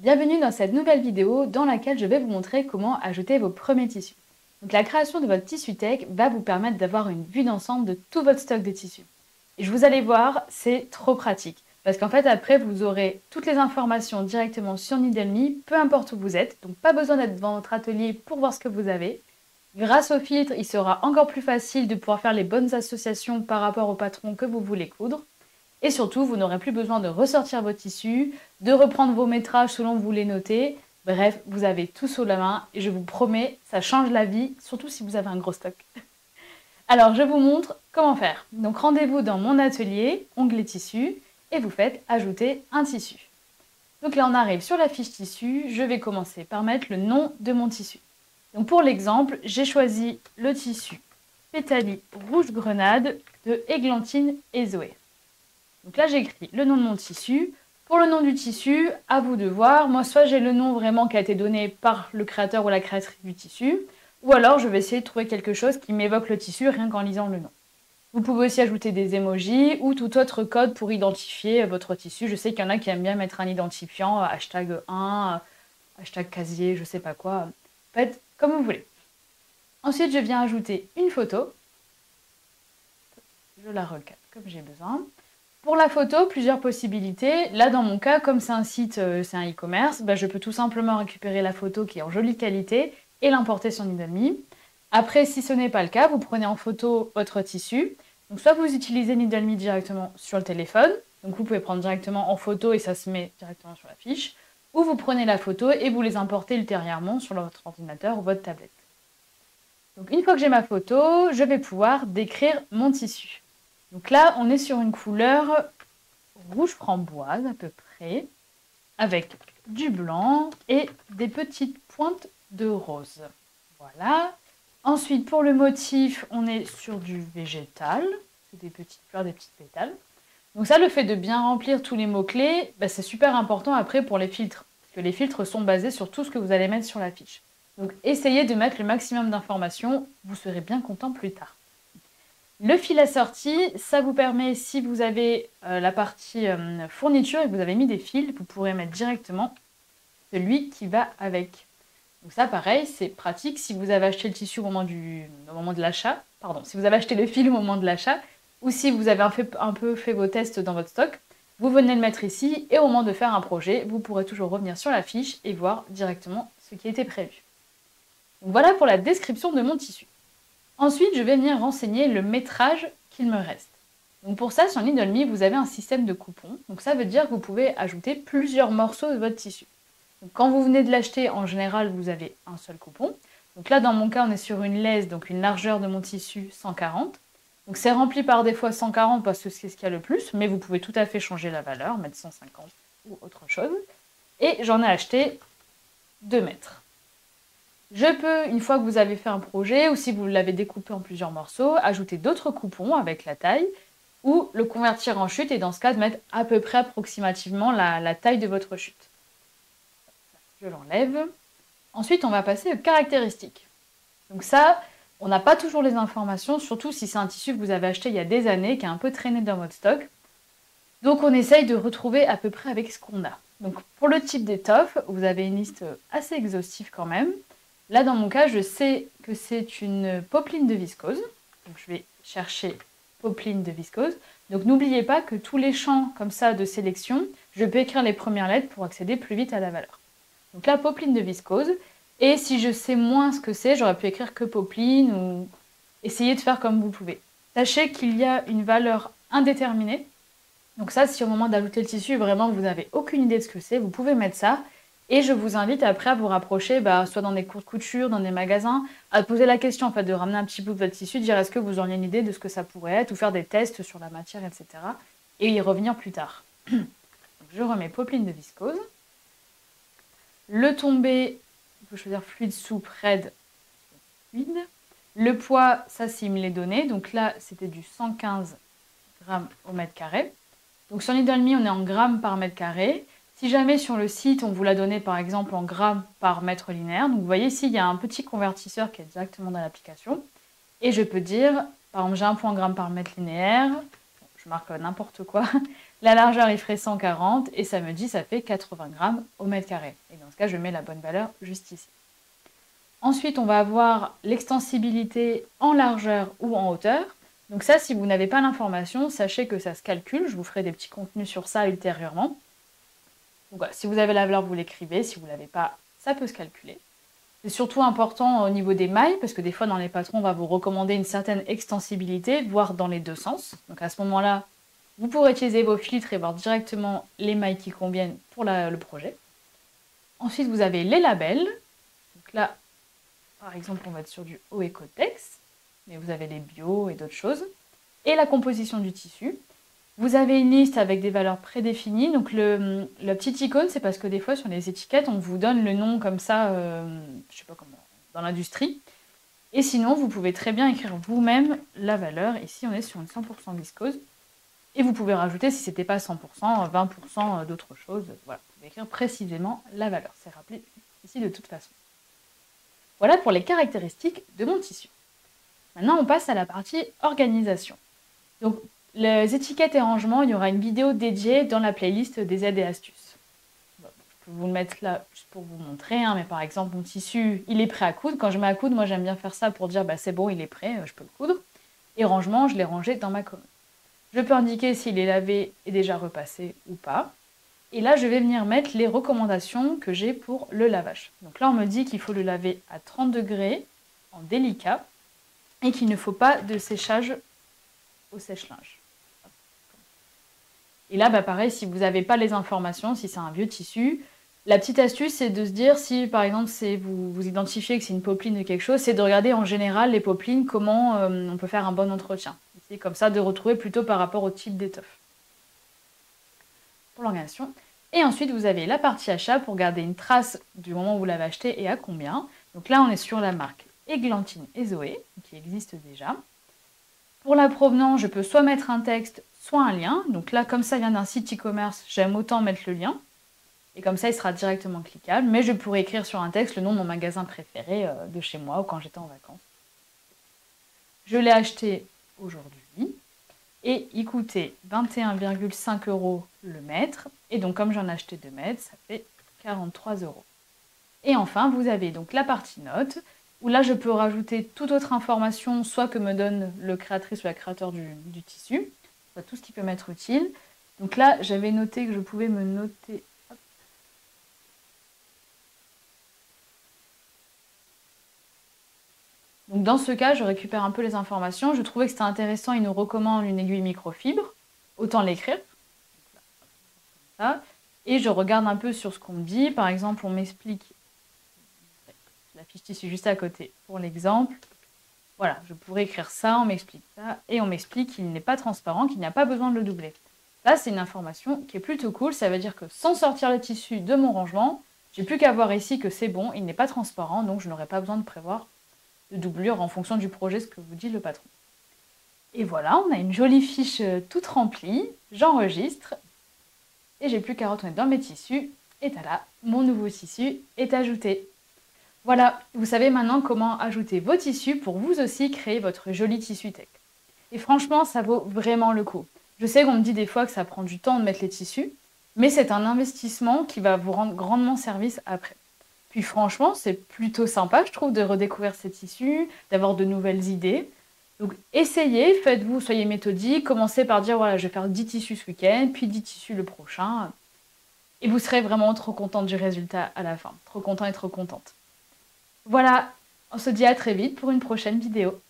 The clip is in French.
Bienvenue dans cette nouvelle vidéo dans laquelle je vais vous montrer comment ajouter vos premiers tissus. Donc la création de votre tissu tech va vous permettre d'avoir une vue d'ensemble de tout votre stock de tissus. Et vous allez voir, c'est trop pratique. Parce qu'en fait, après, vous aurez toutes les informations directement sur Needle.me, peu importe où vous êtes. Donc pas besoin d'être devant votre atelier pour voir ce que vous avez. Grâce au filtre, il sera encore plus facile de pouvoir faire les bonnes associations par rapport au patron que vous voulez coudre. Et surtout, vous n'aurez plus besoin de ressortir vos tissus, de reprendre vos métrages selon que vous les notez. Bref, vous avez tout sous la main et je vous promets, ça change la vie, surtout si vous avez un gros stock. Alors, je vous montre comment faire. Donc, rendez-vous dans mon atelier, onglet tissu, et vous faites ajouter un tissu. Donc là, on arrive sur la fiche tissu. Je vais commencer par mettre le nom de mon tissu. Donc pour l'exemple, j'ai choisi le tissu Pétalie Rouge Grenade de Églantine et Zoé. Donc là, j'écris le nom de mon tissu. Pour le nom du tissu, à vous de voir. Moi, soit j'ai le nom vraiment qui a été donné par le créateur ou la créatrice du tissu, ou alors je vais essayer de trouver quelque chose qui m'évoque le tissu rien qu'en lisant le nom. Vous pouvez aussi ajouter des emojis ou tout autre code pour identifier votre tissu. Je sais qu'il y en a qui aiment bien mettre un identifiant, hashtag 1, hashtag casier, je sais pas quoi. Faites comme vous voulez. Ensuite, je viens ajouter une photo. Je la recadre comme j'ai besoin. Pour la photo, plusieurs possibilités. Là, dans mon cas, comme c'est un site, c'est un e-commerce, je peux tout simplement récupérer la photo qui est en jolie qualité et l'importer sur Needle.me. Après, si ce n'est pas le cas, vous prenez en photo votre tissu. Donc, soit vous utilisez Needle.me directement sur le téléphone. Donc, vous pouvez prendre directement en photo et ça se met directement sur la fiche. Ou vous prenez la photo et vous les importez ultérieurement sur votre ordinateur ou votre tablette. Donc, une fois que j'ai ma photo, je vais pouvoir décrire mon tissu. Donc là, on est sur une couleur rouge framboise à peu près, avec du blanc et des petites pointes de rose. Voilà. Ensuite, pour le motif, on est sur du végétal. C'est des petites fleurs, des petites pétales. Donc ça, le fait de bien remplir tous les mots-clés, c'est super important après pour les filtres. Parce que les filtres sont basés sur tout ce que vous allez mettre sur la fiche. Donc essayez de mettre le maximum d'informations, vous serez bien content plus tard. Le fil assorti, ça vous permet, si vous avez la partie fourniture et que vous avez mis des fils, vous pourrez mettre directement celui qui va avec. Donc ça, pareil, c'est pratique si vous avez acheté le tissu au moment de l'achat, pardon, si vous avez acheté le fil au moment de l'achat, ou si vous avez un peu fait vos tests dans votre stock, vous venez le mettre ici et au moment de faire un projet, vous pourrez toujours revenir sur la fiche et voir directement ce qui était prévu. Donc voilà pour la description de mon tissu. Ensuite, je vais venir renseigner le métrage qu'il me reste. Donc pour ça, sur Needle.me, vous avez un système de coupons. Donc ça veut dire que vous pouvez ajouter plusieurs morceaux de votre tissu. Donc quand vous venez de l'acheter, en général, vous avez un seul coupon. Donc là, dans mon cas, on est sur une laisse, donc une largeur de mon tissu 140. Donc c'est rempli par défaut 140 parce que c'est ce qu'il y a le plus, mais vous pouvez tout à fait changer la valeur, mettre 150 ou autre chose. Et j'en ai acheté 2 mètres. Je peux, une fois que vous avez fait un projet, ou si vous l'avez découpé en plusieurs morceaux, ajouter d'autres coupons avec la taille, ou le convertir en chute, et dans ce cas, de mettre à peu près approximativement la taille de votre chute. Je l'enlève. Ensuite, on va passer aux caractéristiques. Donc ça, on n'a pas toujours les informations, surtout si c'est un tissu que vous avez acheté il y a des années, qui a un peu traîné dans votre stock. Donc on essaye de retrouver à peu près avec ce qu'on a. Donc pour le type d'étoffe, vous avez une liste assez exhaustive quand même. Là, dans mon cas, je sais que c'est une popeline de viscose. Donc, je vais chercher popeline de viscose. Donc, n'oubliez pas que tous les champs comme ça de sélection, je peux écrire les premières lettres pour accéder plus vite à la valeur. Donc là, popeline de viscose. Et si je sais moins ce que c'est, j'aurais pu écrire que popeline ou essayer de faire comme vous pouvez. Sachez qu'il y a une valeur indéterminée. Donc ça, si au moment d'ajouter le tissu, vraiment, vous n'avez aucune idée de ce que c'est, vous pouvez mettre ça. Et je vous invite après à vous rapprocher, soit dans des cours de couture, dans des magasins, à poser la question, en fait, de ramener un petit bout de votre tissu, dire est-ce que vous auriez une idée de ce que ça pourrait être, ou faire des tests sur la matière, etc. Et y revenir plus tard. Donc, je remets popeline de viscose. Le tombé, il faut choisir fluide souple, raide, fluide. Le poids, ça, s'il me l'est donné. Donc là, c'était du 115 grammes au mètre carré. Donc sur Needle.me, on est en grammes par mètre carré. Si jamais sur le site, on vous l'a donné par exemple en grammes par mètre linéaire, donc vous voyez ici, il y a un petit convertisseur qui est directement dans l'application. Et je peux dire, par exemple, j'ai un point en grammes par mètre linéaire, je marque n'importe quoi, La largeur, il ferait 140 et ça me dit ça fait 80 grammes au mètre carré. Et dans ce cas, je mets la bonne valeur juste ici. Ensuite, on va avoir l'extensibilité en largeur ou en hauteur. Donc ça, si vous n'avez pas l'information, sachez que ça se calcule. Je vous ferai des petits contenus sur ça ultérieurement. Donc voilà, si vous avez la valeur, vous l'écrivez. Si vous ne l'avez pas, ça peut se calculer. C'est surtout important au niveau des mailles, parce que des fois, dans les patrons, on va vous recommander une certaine extensibilité, voire dans les deux sens. Donc à ce moment-là, vous pourrez utiliser vos filtres et voir directement les mailles qui conviennent pour le projet. Ensuite, vous avez les labels. Donc là, par exemple, on va être sur du haut Ecotex, mais vous avez les bio et d'autres choses. Et la composition du tissu. Vous avez une liste avec des valeurs prédéfinies. Donc le petit icône, c'est parce que des fois, sur les étiquettes, on vous donne le nom comme ça, je sais pas comment, dans l'industrie. Et sinon, vous pouvez très bien écrire vous-même la valeur. Ici, on est sur une 100% viscose. Et vous pouvez rajouter, si ce n'était pas 100%, 20% d'autres choses. Voilà, vous pouvez écrire précisément la valeur. C'est rappelé ici de toute façon. Voilà pour les caractéristiques de mon tissu. Maintenant, on passe à la partie organisation. Donc, les étiquettes et rangements, il y aura une vidéo dédiée dans la playlist des aides et astuces. Bon, je peux vous le mettre là juste pour vous montrer, hein, mais par exemple, mon tissu, il est prêt à coudre. Quand je mets à coudre, moi, j'aime bien faire ça pour dire, bah, c'est bon, il est prêt, je peux le coudre. Et rangement, je l'ai rangé dans ma commode. Je peux indiquer s'il est lavé et déjà repassé ou pas. Et là, je vais venir mettre les recommandations que j'ai pour le lavage. Donc là, on me dit qu'il faut le laver à 30 degrés, en délicat, et qu'il ne faut pas de séchage au sèche-linge. Et là, bah pareil, si vous n'avez pas les informations, si c'est un vieux tissu, la petite astuce, c'est de se dire, si par exemple vous identifiez que c'est une popeline de quelque chose, c'est de regarder en général les popelines, comment on peut faire un bon entretien. C'est comme ça de retrouver plutôt par rapport au type d'étoffe. Pour l'organisation. Et ensuite, vous avez la partie achat pour garder une trace du moment où vous l'avez acheté et à combien. Donc là, on est sur la marque Églantine et Zoé, qui existe déjà. Pour la provenance, je peux soit mettre un texte, soit un lien. Donc là, comme ça vient d'un site e-commerce, j'aime autant mettre le lien. Et comme ça, il sera directement cliquable. Mais je pourrais écrire sur un texte le nom de mon magasin préféré de chez moi ou quand j'étais en vacances. Je l'ai acheté aujourd'hui. Et il coûtait 21,5 € le mètre. Et donc, comme j'en ai acheté 2 mètres, ça fait 43 €. Et enfin, vous avez donc la partie notes, où là, je peux rajouter toute autre information, soit que me donne le créatrice ou la créateur du tissu, soit tout ce qui peut m'être utile. Donc là, j'avais noté que je pouvais me noter... Hop. Donc dans ce cas, je récupère un peu les informations. Je trouvais que c'était intéressant, il nous recommande une aiguille microfibre. Autant l'écrire. Et je regarde un peu sur ce qu'on me dit. Par exemple, on m'explique... La fiche tissu juste à côté pour l'exemple. Voilà, je pourrais écrire ça, on m'explique ça. Et on m'explique qu'il n'est pas transparent, qu'il n'y a pas besoin de le doubler. Là, c'est une information qui est plutôt cool. Ça veut dire que sans sortir le tissu de mon rangement, j'ai plus qu'à voir ici que c'est bon, il n'est pas transparent, donc je n'aurai pas besoin de prévoir de doublure en fonction du projet, ce que vous dit le patron. Et voilà, on a une jolie fiche toute remplie. J'enregistre et j'ai plus qu'à retourner dans mes tissus. Et voilà, mon nouveau tissu est ajouté. Voilà, vous savez maintenant comment ajouter vos tissus pour vous aussi créer votre joli tissu tech. Et franchement, ça vaut vraiment le coup. Je sais qu'on me dit des fois que ça prend du temps de mettre les tissus, mais c'est un investissement qui va vous rendre grandement service après. Puis franchement, c'est plutôt sympa, je trouve, de redécouvrir ces tissus, d'avoir de nouvelles idées. Donc essayez, faites-vous, soyez méthodique, commencez par dire, voilà, je vais faire 10 tissus ce week-end, puis 10 tissus le prochain. Et vous serez vraiment trop contente du résultat à la fin. Trop content et trop contente. Voilà, on se dit à très vite pour une prochaine vidéo.